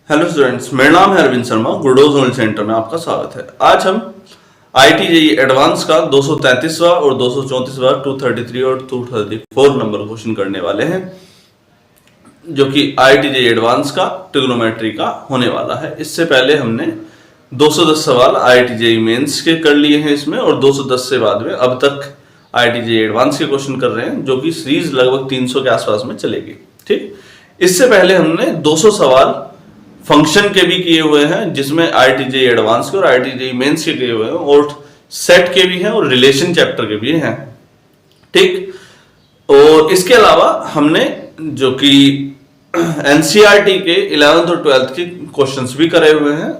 Hello students, मेरा नाम है अरविंद शर्मा। गुडोज नॉलेज सेंटर में आपका स्वागत है। आज हम आईटी जेईई एडवांस का 233वां और 234वां 233 और 234 नंबर क्वेश्चन करने वाले हैं, जो कि आईटी जेईई एडवांस का ट्रिग्नोमेट्री का होने वाला है। इससे पहले हमने 210 सवाल आईटी जेईई मेंस के कर लिए हैं इसमें, और 210 से बाद में अब तक आईटी जेईई एडवांस के क्वेश्चन कर रहे हैं, जो कि सीरीज लगभग 300 के आसपास में चलेगी। ठीक, इससे पहले हमने 200 सवाल फंक्शन के भी किए हुए हैं, जिसमें आईटी जेईई एडवांस के और आईटी जेईई मेंस के किए हुए हैं, और सेट के भी हैं और रिलेशन चैप्टर के भी हैं। ठीक, और इसके अलावा हमने जो कि एनसीईआरटी के 11th और 12th के क्वेश्चंस भी करे हुए हैं।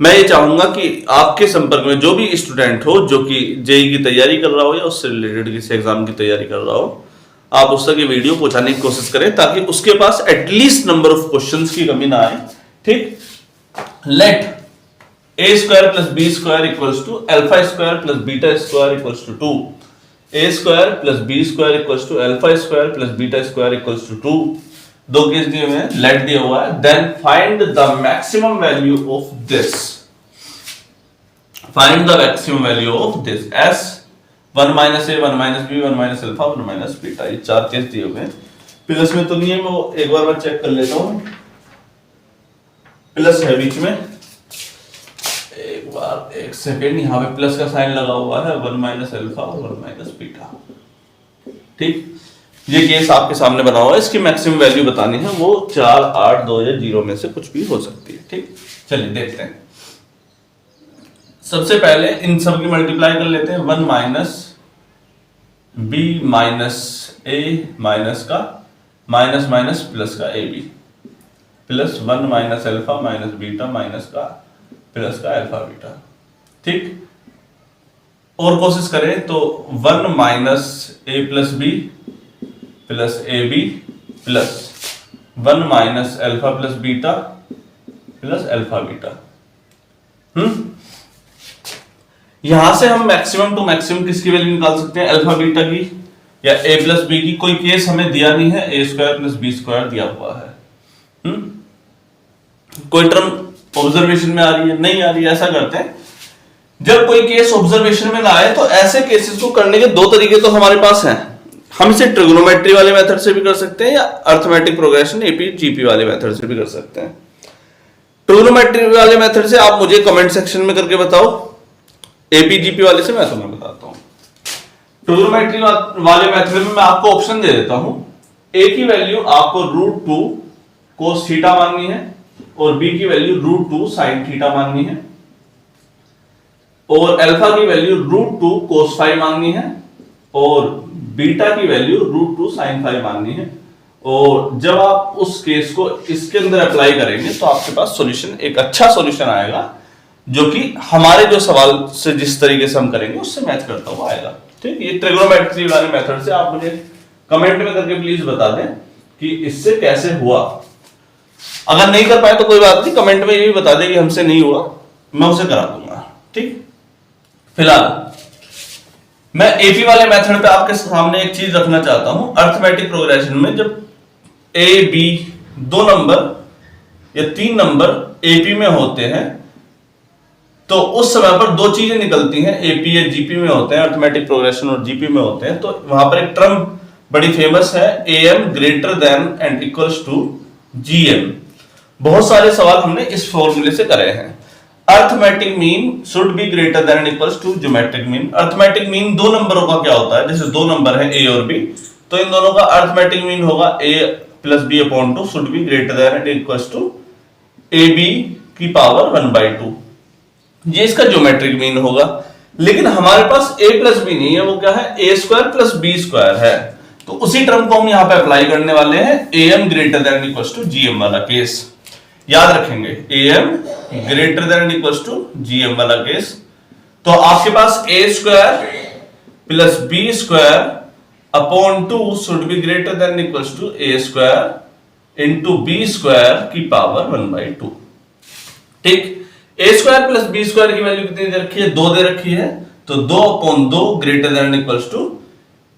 मैं ये चाहूंगा कि आपके संपर्क में जो भी स्टूडेंट हो जो कि जेईई की तैयारी कर रहा हो या उससे रिलेटेड किसी एग्जाम की तैयारी कर रहा हो, आप उस तक ये वीडियो पहुंचाने की कोशिश करें, ताकि उसके पास एटलीस्ट नंबर ऑफ क्वेश्चंस की कमी ना आए। ठीक, let a square plus B square equals to alpha square plus beta square equals to 2, a square plus B square equals to alpha square plus beta square equals to 2। दो case दिए हुए हैं, late दिया हुआ है, then find the maximum value of this, find the maximum value of this s 1 minus a 1 minus b 1 minus alpha 1 minus beta. ये चार case दिए हुए हैं। प्लस में तो नहीं है, वो एक बार मैं चेक कर लेता हूं। प्लस है बीच में, एक बार एक सेकेंड, यहां पे प्लस का साइन लगा हुआ है, 1 माइनस अल्फा और 1 माइनस बीटा। ठीक, ये केस आपके सामने बना हुआ है। इसकी मैक्सिमम वैल्यू बतानी है, वो 4, 8, 2 या 0 में से कुछ भी हो सकती है। ठीक, चलिए देखते हैं। सबसे पहले इन सब की मल्टीप्लाई कर लेते हैं। 1 minus B minus A minus का माइनस माइनस प्लस का A B, plus 1 minus alpha minus beta minus का प्लस का अल्फा बीटा। ठीक, और कोशिश करें तो 1 minus A plus B plus A B plus 1 minus alpha plus beta plus alpha beta. यहां से हम मैक्सिमम टू मैक्सिमम किसकी वैल्यू निकाल सकते हैं? अल्फा बीटा की या a प्लस बी की। कोई केस हमें दिया नहीं है, a square plus B square दिया हुआ है। कोई टर्म ऑब्जर्वेशन में आ रही है, नहीं आ रही है। ऐसा करते हैं, जब कोई केस ऑब्जर्वेशन में ना आए तो ऐसे केसेस को करने के दो तरीके तो हमारे पास हैं। हम इसे ट्रिग्नोमेट्री वाले मेथड से भी कर सकते हैं, या अर्थमेटिक प्रोग्रेशन एपी जीपी वाले मेथड से भी कर सकते हैं। ट्रिग्नोमेट्री वाले मेथड से आप मुझे कमेंट सेक्शन में करके बताओ, एपी जीपी वाले से मैं तुम्हें बताता हूं। ट्रिग्नोमेट्री वाले मेथड में मैं आपको ऑप्शन दे देता हूं। ए की वैल्यू आपको √2 कोस थीटा माननी है, और बी की वैल्यू √2 साइन थीटा माननी है, और अल्फा की वैल्यू √2 कोस फाई माननी है, और बीटा की वैल्यू √2 साइन फाई माननी है। और जब आप उस केस को इसके अंदर अप्लाई करेंगे तो आपके पास सॉल्यूशन, एक अच्छा सॉल्यूशन आएगा, जो कि हमारे जो सवाल से जिस तरीके से हम करेंगे उससे मैच करता हुआ आएगा। ठीक, ये ट्रिग्नोमेट्री वाले मेथड से आप मुझे कमेंट में करके प्लीज बता दें कि इससे कैसे हुआ। अगर नहीं कर पाए तो कोई बात नहीं, कमेंट में ये भी बता दें कि हमसे नहीं हुआ, मैं उसे करा दूंगा। ठीक, फिलहाल मैं एपी वाले मेथड पे आपके सामने एक चीज रखना चाहता हूं। अर्थमेटिक प्रोग्रेशन में जब ए बी 2 नंबर या 3 नंबर एपी में होते हैं, तो उस समय पर दो चीजें निकलती हैं। एपी या जीपी में होते हैं, अर्थमेटिक प्रोग्रेशन और जीपी में होते हैं, तो वहां पर एक टर्म बड़ी फेमस है, M greater than and equals to GM. बहुत सारे सवाल हमने इस फॉर्मूले से करे हैं। Arithmetic mean should be greater than and equals to geometric mean. Arithmetic mean दो नंबरों का क्या होता है? जैसे दो नंबर है ए और बी, तो इन दोनों का अर्थमेटिक मीन होगा a plus B upon 2 should be greater than and equals to A B की पावर 1/2। ये इसका ज्योमेट्रिक मीन होगा। लेकिन हमारे पास a प्लस बी नहीं है, वो क्या है? a square plus B square है। तो उसी टर्म को हम यहां पे अप्लाई करने वाले हैं, am greater than equals to gm वाला केस। याद रखेंगे, am greater than equals to gm वाला केस। तो आपके पास a square plus B square upon 2 should be greater than equals to a square into B square की power 1/2। ठीक, A square plus B square की value कितनी दे रखी है? 2 दे रखी है, तो 2/2 greater than equals to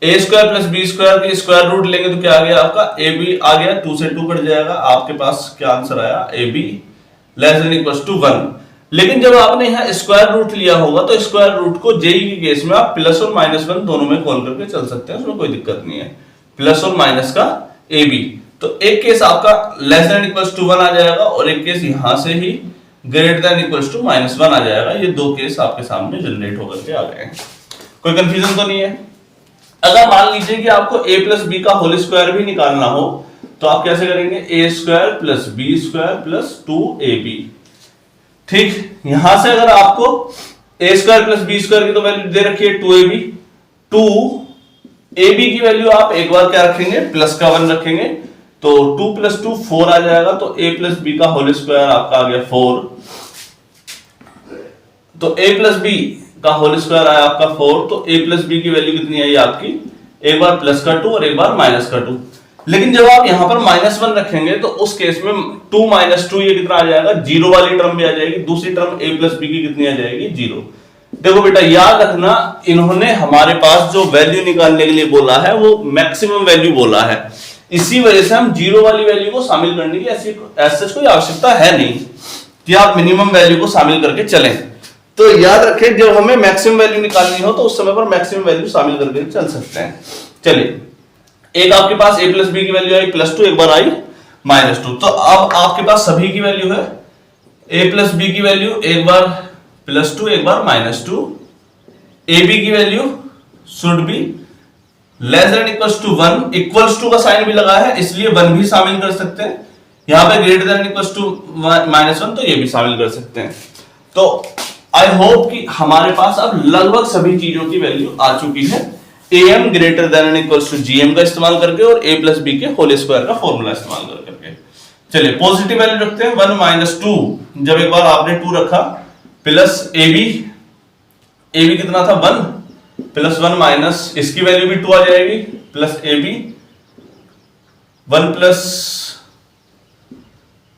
A square plus B square के स्क्वायर रूट लेंगे तो क्या आ गया आपका ए बी आ गया, 2 से 2 कट जाएगा, आपके पास क्या आंसर आया A B less than equal to 1। लेकिन जब आपने यहाँ स्क्वायर रूट लिया होगा तो स्क्वायर रूट को जेई के केस में आप प्लस और माइनस 1 दोनों में कॉल करके चल सकते हैं, उसमें कोई दिक्कत नहीं है, प्लस और माइनस का ए बी। तो एक केस आपका लेस देन इक्वल टू 1 आ जाएगा और एक केस यहां से ही greater than equal to minus 1 आ जाएगा। ये दो केस आपके सामने जनरेट होकर के आ गए हैं, कोई कंफ्यूजन तो नहीं है। अगर मान लीजिए कि आपको a प्लस बी का होल स्क्वायर भी निकालना हो तो आप कैसे करेंगे, A square plus B square plus 2ab। ठीक, यहां से अगर आपको A square plus B square की तो वैल्यू दे रखी है 2ab, 2ab की वैल्यू आप एक बार क्या रखेंगे, प्लस का 1 रखेंगे, तो 2 प्लस 2 4 आ जाएगा, तो a प्लस बी का होल स्क्वायर आपका आ गया 4। तो a प्लस बी का होल स्क्वायर आया आपका 4, तो a प्लस बी की वैल्यू कितनी आई आपकी, एक बार प्लस का 2 और एक बार माइनस का 2। लेकिन जब आप यहां पर माइनस 1 रखेंगे तो उस केस में 2 माइनस 2 ये कितना आ जाएगा, जीरो वाली टर्म भी आ जाएगी, दूसरी टर्म a प्लस बी की कितनी आ जाएगी, 0। देखो बेटा याद रखना, इन्होंने हमारे पास जो वैल्यू निकालने के लिए बोला है वो मैक्सिमम वैल्यू बोला है, इसी वजह से हम जीरो वाली वैल्यू को शामिल करने की ऐसी कोई आवश्यकता है नहीं कि आप मिनिमम वैल्यू को शामिल करके चलें। तो याद रखें जब हमें मैक्सिमम वैल्यू निकालनी हो तो उस समय पर मैक्सिमम वैल्यू शामिल करके चल सकते हैं। चलिए, एक आपके पास a प्लस बी की वैल्यू आई प्लस 2, एक बार आई माइनस 2, तो अब आपके पास सभी की वैल्यू है a प्लस बी की वैल्यू एक बार प्लस 2 एक बार माइनस 2, ab की value should be less than equals to 1, equals to का साइन भी लगा है इसलिए 1 भी शामिल कर सकते हैं, यहां पे greater than equals to minus 1 तो ये भी शामिल कर सकते हैं। तो आई होप कि हमारे पास अब लगभग सभी चीजों की वैल्यू आ चुकी है, am greater than equals to gm का इस्तेमाल करके और a प्लस बी के होल स्क्वायर का फॉर्मूला इस्तेमाल करके। चलिए पॉजिटिव वैल्यू रखते हैं, 1 माइनस 2, जब एक बार आपने 2 रखा प्लस ab कितना था 1 प्लस 1 माइनस इसकी वैल्यू भी 2 आ जाएगी प्लस ab 1 प्लस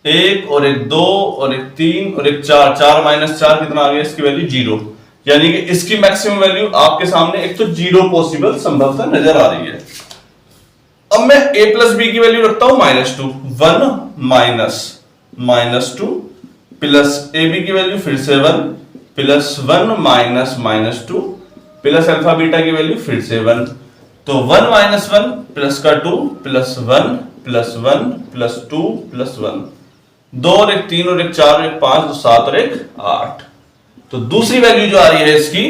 1 और एक 2 और एक 3 और एक 4, 4 माइनस 4 कितना आ गया, इसकी वैल्यू 0, यानी कि इसकी मैक्सिमम वैल्यू आपके सामने एक तो 0 पॉसिबल संभवतः नजर आ रही है। अब मैं a प्लस बी की वैल्यू रखता हूं माइनस 2, 1 माइनस 2 प्लस ab की वैल्यू फिर से 1 plus 1 minus 2 plus alpha beta की वैल्यू फिर से 1, तो 1 माइनस 1 प्लस का 2 प्लस 1 प्लस 1 प्लस 2 प्लस 1, 2 और एक 3 और एक 4 और एक 5 तो 7 और एक 8। तो दूसरी वैल्यू जो आ रही है इसकी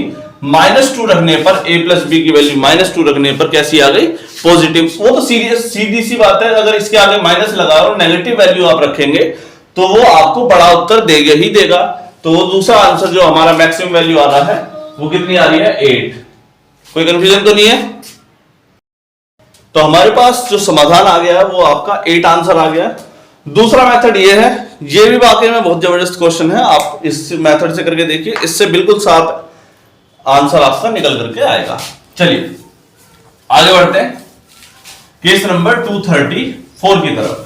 -2 रखने पर a प्लस बी की वैल्यू -2 रखने पर कैसी आ गई, पॉजिटिव। वो तो सीधी सी बात है, अगर इसके आगे माइनस लगा और नेगेटिव वैल्यू आप रखेंगे तो वो आपको बड़ा उत्तर देगा ही देगा। तो वो दूसरा आंसर जो हमारा मैक्सिमम वैल्यू आ रहा है वो कितनी आ रही है, 8। कोई कंफ्यूजन तो नहीं है। तो हमारे पास जो समाधान आ गया है वो आपका 8 आंसर आ गया। दूसरा मेथड ये है, ये भी वाकई में बहुत जबरदस्त क्वेश्चन है, आप इस मेथड से करके देखिए, इससे बिल्कुल साफ आंसर आपका निकल करके आएगा। चलिए आगे बढ़ते हैं केस नंबर 234 की तरफ।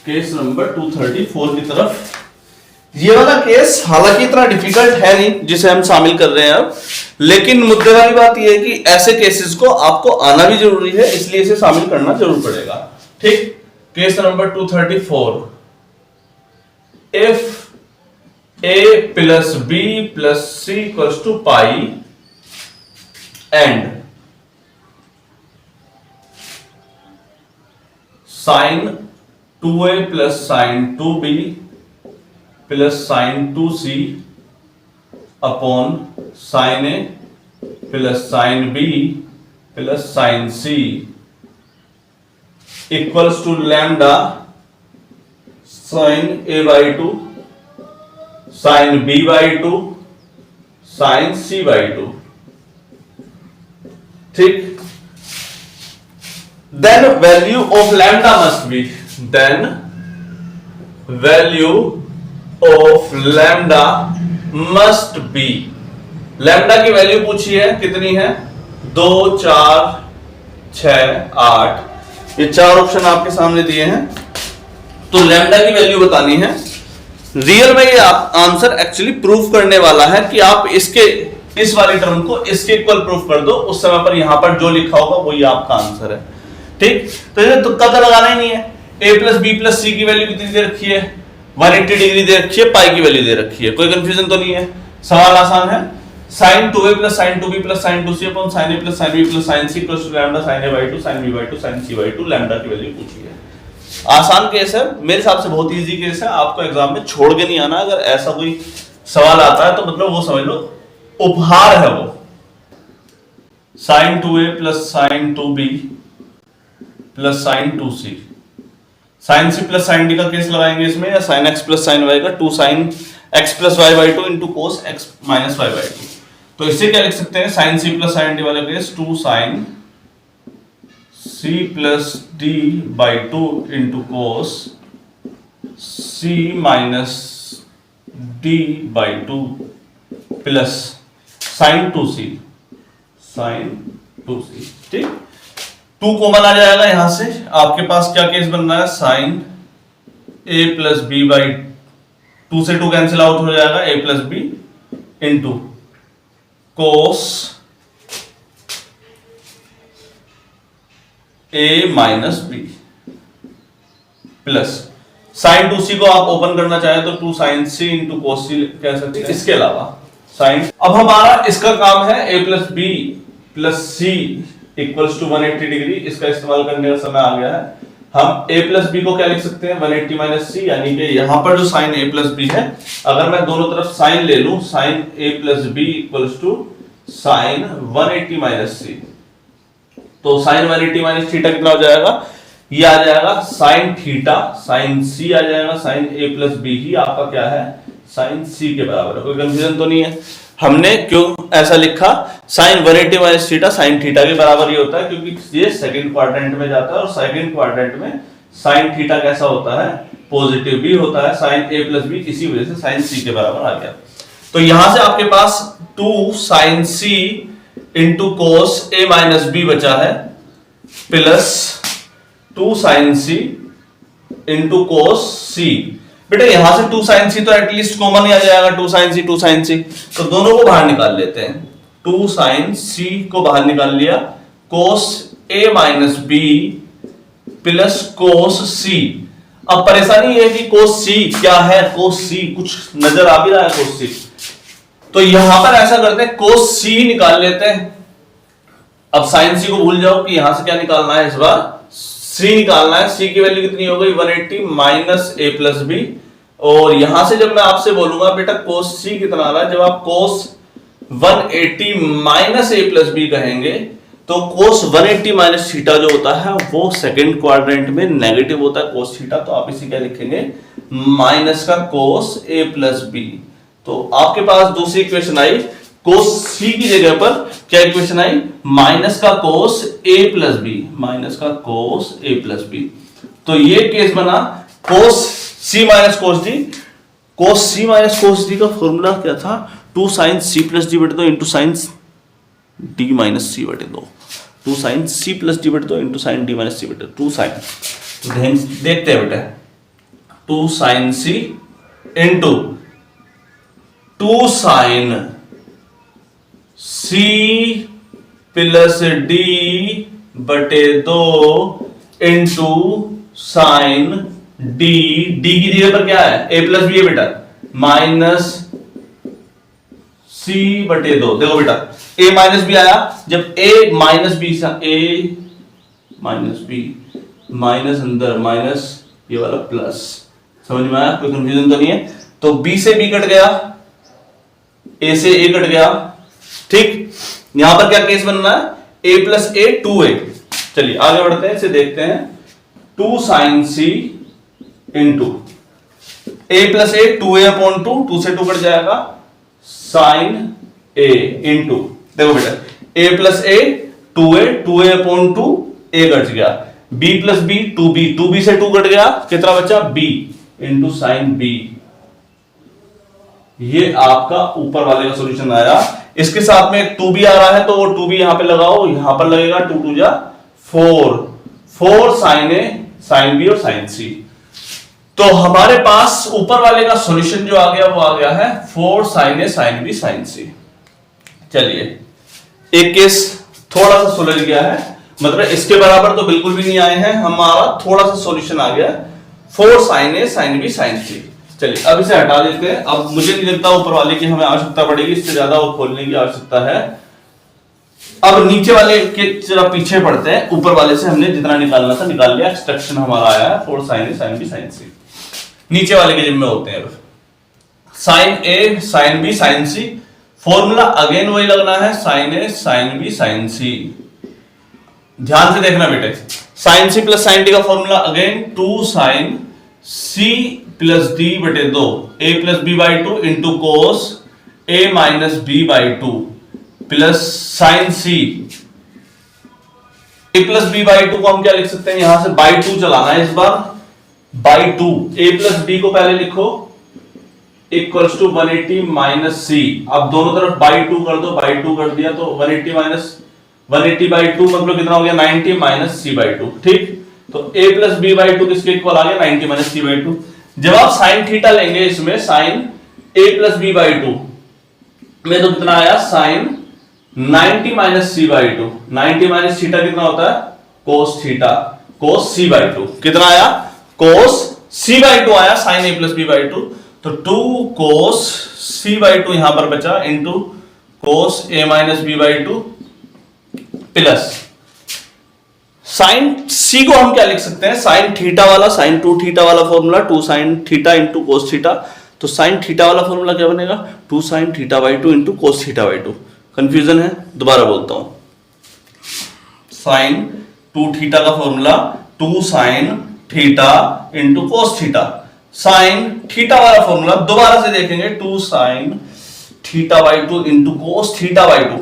केस नंबर 234 की तरफ। ये वाला केस हालांकि इतना डिफिकल्ट है नहीं जिसे हम शामिल कर रहे हैं अब, लेकिन मुद्दे वाली बात यह है कि ऐसे केसेस को आपको आना भी जरूरी है, इसलिए इसे शामिल करना जरूर पड़ेगा। ठीक, case number 234, if a plus b plus c equals to pi and sine 2a plus sine 2b plus sine 2c upon sine a plus sine b plus sine c equals to lambda sine a by 2 sine b by 2 sine c by 2। ठीक, then value of lambda must be, then value of lambda must be, lambda की value पूछी है कितनी है, 2 4 6 8, ये 4 option आपके सामने दिए हैं। तो लैम्डा की वैल्यू बतानी है, रियल में ये आंसर एक्चुअली प्रूफ करने वाला है कि आप इसके इस वाली टर्म को इसके इक्वल प्रूफ कर दो, उस समय पर यहां पर जो लिखा होगा वही आपका आंसर है। ठीक, तो ये तुक्का तो लगाना ही नहीं है। a प्लस बी प्लस सी की वैल्यू कितनी दे रखी है, 180 डिग्री दे रखी है, पाई की वैल्यू दे रखी है, कोई कंफ्यूजन तो नहीं है। सवाल आसान है। sin 2a plus sin 2b plus sin 2c upon sin a plus sin b plus sin c equals to lambda sin a by 2 sin b by 2 sin c by 2 lambda की value पूछी है। आसान case है, मेरे हिसाब से बहुत easy case है, आपको एग्जाम में छोड़ के नहीं आना। अगर ऐसा कोई सवाल आता है तो मतलब वो समझ लो उपहार है वो। sin 2a plus sin 2b plus sin 2c, sin c plus sin d का केस लगाएंगे इसमें, या sin x plus sin y का 2 sin x plus y by 2 into cos x minus y by 2। तो इससे क्या लिख सकते हैं, sin c plus sin d वाला case 2 sin c plus d by 2 into cos c minus d by 2 plus sin 2c ठीक। 2 common आ जाएगा यहां से, आपके पास क्या केस बन रहा है, sin a plus b by 2 से 2 कैंसिल आउट हो जाएगा, a plus b into cos a minus b plus sin 2c को आप ओपन करना चाहे तो 2 sin c into cos c कह सकते हैं। इसके अलावा sin, अब हमारा इसका काम है a plus B plus c equals to 180 degree, इसका इस्तेमाल करने का समय आ गया है। हम a प्लस बी को क्या लिख सकते हैं, 180 माइनस सी, यानी कि यहां पर जो साइन a प्लस बी है, अगर मैं दोनों तरफ साइन ले लूं, sine a plus B equals to sine 180 minus C, तो साइन 180 माइनस थीटा कितना हो जाएगा, ये आ जाएगा साइन थीटा, साइन सी आ जाएगा, साइन a प्लस बी ही आपका क्या है, साइन सी के बराबर है। कोई कंफ्यूजन तो नहीं है। हमने क्यों ऐसा लिखा, sine 180 minus theta sine theta के बराबर ही होता है, क्योंकि ये सेकंड क्वाड्रेंट में जाता है और सेकंड क्वाड्रेंट में साइन थीटा कैसा होता है, पॉजिटिव भी होता है, साइन a प्लस बी, इसी वजह से साइन c के बराबर आ गया। तो यहां से आपके पास 2 sine c into cos a minus b बचा है, plus 2 sine c into cos c। बेटा यहां से 2 sin c तो एटलीस्ट कॉमन ही आ जाएगा, 2 sin c 2 sin c, तो दोनों को बाहर निकाल लेते हैं। 2 sin c को बाहर निकाल लिया, cos a minus b plus cos c। अब परेशानी ये है कि cos c क्या है, cos c कुछ नजर आ भी रहा है cos c, तो यहां पर ऐसा करते हैं cos c निकाल लेते हैं। अब sin c को भूल जाओ कि यहां से क्या निकालना है, इस बार c निकालना है। c की वैल्यू कितनी हो गई, 180 माइनस a प्लस बी, और यहां से जब मैं आपसे बोलूंगा बेटा cos c कितना आ रहा है, जब आप cos 180 minus a plus b कहेंगे तो cos 180 माइनस थीटा जो होता है वो सेकंड क्वाड्रेंट में नेगेटिव होता है cos थीटा, तो आप इसे क्या लिखेंगे, माइनस का cos a प्लस बी। तो आपके पास दूसरी इक्वेशन आई, cos c की जगह पर क्या इक्वेशन आई, माइनस का cos a plus b, minus का cos a प्लस बी। तो ये केस बना cos c minus cos d। cos c minus cos d का फॉर्मूला क्या था, 2 sin c प्लस d बटे 2 into sine d minus c बटे 2, 2 sin c प्लस d बटे 2 into sine d minus c बटे 2 sin। तो देखते हैं बेटा, 2 sin c into 2 sin c plus d बटे 2 इंटू साइन d, d की जगह पर क्या है, a प्लस बी है बेटा, माइनस c बटे 2। देखो बेटा a माइनस बी आया, जब a minus b, a minus B, minus अंदर माइनस ये वाला प्लस, समझ में आया, कोई कंफ्यूजन तो नहीं है। तो b से b कट गया, a से a कट गया, ठीक। यहां पर क्या केस बनना है, a प्लस a 2a। चलिए आगे बढ़ते हैं, इसे देखते हैं। 2 sin c into a plus a 2a upon 2, 2 से 2 कट जाएगा, साइन a इंटू, देखो बेटा a plus a 2a, 2a upon 2, a cut गया, b plus b 2b, 2b से 2 कट गया, कितना बचा, b इंटू साइन b। ये आपका ऊपर वाले का सॉल्यूशन आया। इसके साथ में एक 2b आ रहा है तो वो 2b यहां पे लगाओ, यहां पर लगेगा 2 2 जा 4, 4 साइन a साइन b और साइन c। तो हमारे पास ऊपर वाले का सॉल्यूशन जो आ गया वो आ गया है 4 sin A sin B sin C। चलिए एक केस थोड़ा सा सुलझ गया है, मतलब इसके बराबर तो बिल्कुल भी नहीं आए हैं, हमारा थोड़ा सा सॉल्यूशन आ गया 4 sin A sin B sin C। चलिए अब इसे हटा देते हैं। अब मुझे नहीं लगता ऊपर वाले की हमें आवश्यकता पड़ेगी, इससे ज्यादा वो खोलने की आवश्यकता है। अब नीचे वाले के जरा पीछे पड़ते हैं, ऊपर वाले से हमने जितना निकालना था निकाल लिया। एक्सट्रैक्शन हमारा आया है 4 sin A sin B sin C। नीचे वाले के जिम्मे होते हैं sin A sin B sin C। Formula again वही लगना है sin A sin B sin C। ध्यान से देखना बेटे, sin C plus sin D का formula again 2 sin C plus D बटे 2 A plus B by 2 into cos A minus B by 2 plus sin C A plus B by 2 को हम क्या लिख सकते हैं, यहां से बाई 2 चलाना है इस बार, बाई 2 A प्लस B को पहले लिखो इक्वल्स टू 180 माइनस C। अब दोनों तरफ बाई 2 कर दो, बाई 2 कर दिया तो 180 माइनस 180 बाई 2 मतलब कितना हो गया 90 माइनस C बाई 2। ठीक, तो A प्लस B बाई 2 किसके इक्वल आ गया 90 माइनस C बाई 2। जब आप साइन थीटा लेंगे इसमें sine A plus B by 2 में तो कितना आया sine 90 minus C by 2। 90 minus theta कितना होता है cos theta, cos C by 2 कितना आया कोस C बाई 2 आया sine A plus B by 2। तो 2 कोस C बाई 2 यहां पर बचा into cos A minus B by 2 plus sine C को हम क्या लिख सकते हैं साइन थीटा वाला, साइन 2 थीटा वाला formula 2 sine theta into cos theta. तो साइन थीटा वाला फॉर्मूला क्या बनेगा 2 sine theta by 2 into cos theta by 2। Confusion है, दोबारा बोलता हूं, साइन 2 थीटा का formula 2 sine theta into cos theta. Sine theta वाला फॉर्मूला दोबारा से देखेंगे 2 sine theta by 2 into cos theta by 2।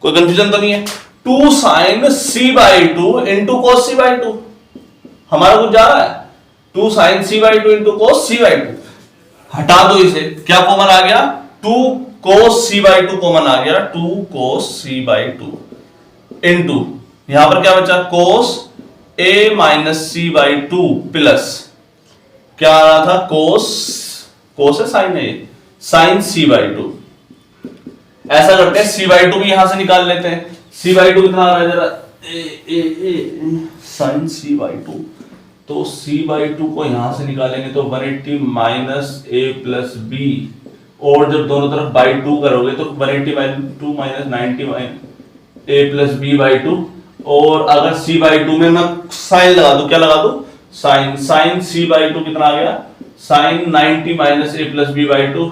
कोई कंफ्यूजन तो नहीं है। 2 sine C by 2 into cos C by 2, हमारा कुछ जा रहा है 2 sine C by 2 into cos C by 2। हटा दो इसे, क्या कॉमन आ गया 2 कोस C बाई 2 कॉमन आ गया, 2 कोस C बाई 2 इंटू यहां पर क्या बचा cos A minus C by 2 plus क्या आ रहा था कोस है sine A sine C by 2। ऐसा करते हैं C बाई 2 भी यहां से निकाल लेते हैं। C बाई 2 कितना आ रहा है जरा साइन C बाई 2, तो C बाई 2 को यहां से निकालेंगे तो 180 माइनस A प्लस B, और जब दोनों तरफ बाई 2 करोगे तो 180 by 2 minus 90 A plus B by 2। और अगर C बाई 2 में मैं साइन लगा दूं, क्या लगा दूं साइन, साइन C बाई 2 कितना आ गया sine 90 minus A plus B by 2,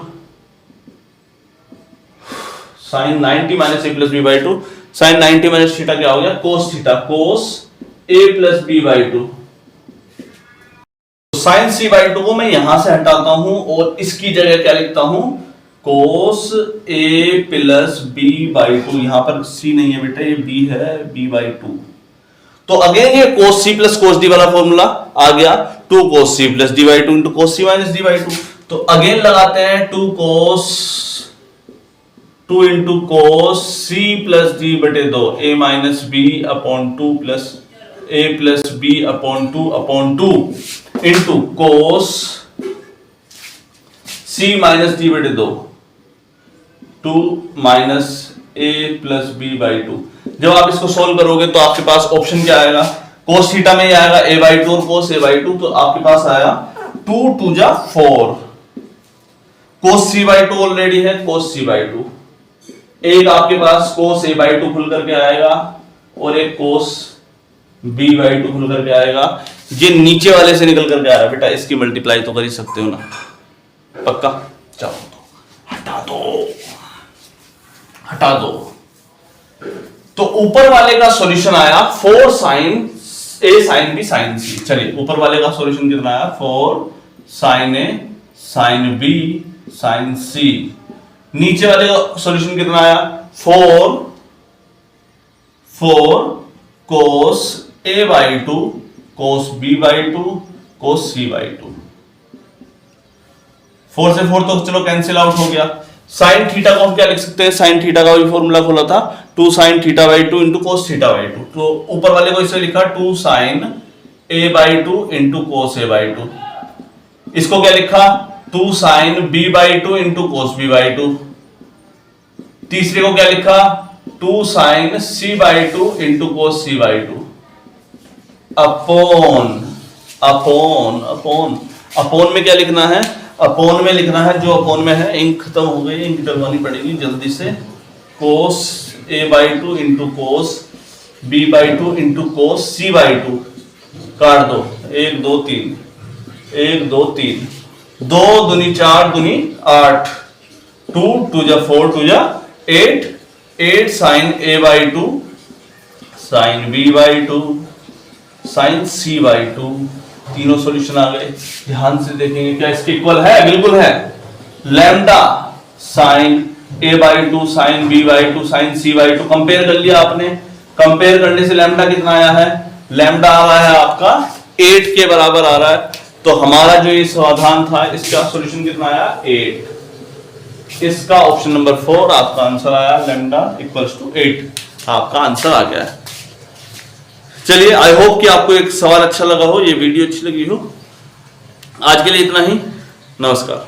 sine 90 minus A plus B by 2, sine 90 minus theta क्या हो गया cos theta, cos A plus B by 2। Sine C by 2 को मैं यहां से हटाता हूं और इसकी जगह क्या लिखता हूं कोस A प्लस B बाई 2। यहां पर C नहीं है बेटा, ये B है, B बाई 2। तो अगेन ये कोस C प्लस कोस D वाला फॉर्मूला आ गया 2 cos C plus D by 2 into cos C minus D by 2। तो अगेन लगाते हैं 2 कोस 2 into cos C plus D बटे 2 A minus B upon 2 plus A plus B upon 2 into cos C minus D बटे 2 2 minus A plus B by 2। जब आप इसको solve करोगे तो आपके पास ऑप्शन क्या आएगा कोस थीटा में ही आएगा A बाई 2 और कोस A बाई 2। तो आपके पास आया 2 2 जा 4, कोस C बाई 2 ऑलरेडी है कोस C बाई 2, एक आपके पास कोस A बाई 2 खुल करके आएगा और एक कोस B बाई 2 खुल करके आएगा। ये नीचे वाले से निकल करके आ रहा है बेटा, इसकी मल्टीप्लाई तो कर ही सकते हो ना, पक्का। चलो हटा दो। तो ऊपर वाले का सॉल्यूशन आया 4 sine A sine B sine C। चलिए ऊपर वाले का सॉल्यूशन कितना आया 4 sine A sine B sine C। नीचे वाले का सॉल्यूशन कितना आया 4 cos A by 2 cos B by 2 cos C by 2। 4 से 4 तो चलो कैंसिल आउट हो गया। साइन थीटा को हम क्या लिख सकते हैं, साइन थीटा का भी फॉर्मूला खोला था 2 sine theta by 2 into cos theta by 2। तो ऊपर वाले को इसे लिखा 2 sine A by 2 into cos A by 2 इसको क्या लिखा 2 sign b/2 into cos b/2। तीसरे को क्या लिखा 2 sine c/2 into cos c/2 upon upon upon upon में क्या लिखना है, अपॉन में लिखना है जो अपॉन में है, इंक खत्म हो गई, इंक डलवानी पड़ेगी जल्दी से, कोस a/2 into cos b/2 into cos c/2 काट दो, 1 2 3 1 2 3 2 दूनी 4 दूनी 8 2 2 जा 4 2 जा 8 8 sign a/2 sine b/2 sine c/2 तीनों सॉल्यूशन आ गए। ध्यान से देखेंगे क्या इसके इक्वल है, बिल्कुल है। Lambda sine a/2 sine b/2 sine c/2 compare कर लिया आपने, कंपेयर करने से लैम्डा कितना आया है, लैम्डा आ रहा है आपका 8 के बराबर आ रहा है। तो हमारा जो ये समाधान था इसका सॉल्यूशन कितना आया 8। इसका ऑप्शन नंबर 4 आपका आंसर आया, लैम्डा इक्वल्स टू 8 आपका आंसर आ गया है। चलिए आई होप कि आपको एक सवाल अच्छा लगा हो, ये वीडियो अच्छी लगी हो। आज के लिए इतना ही, नमस्कार।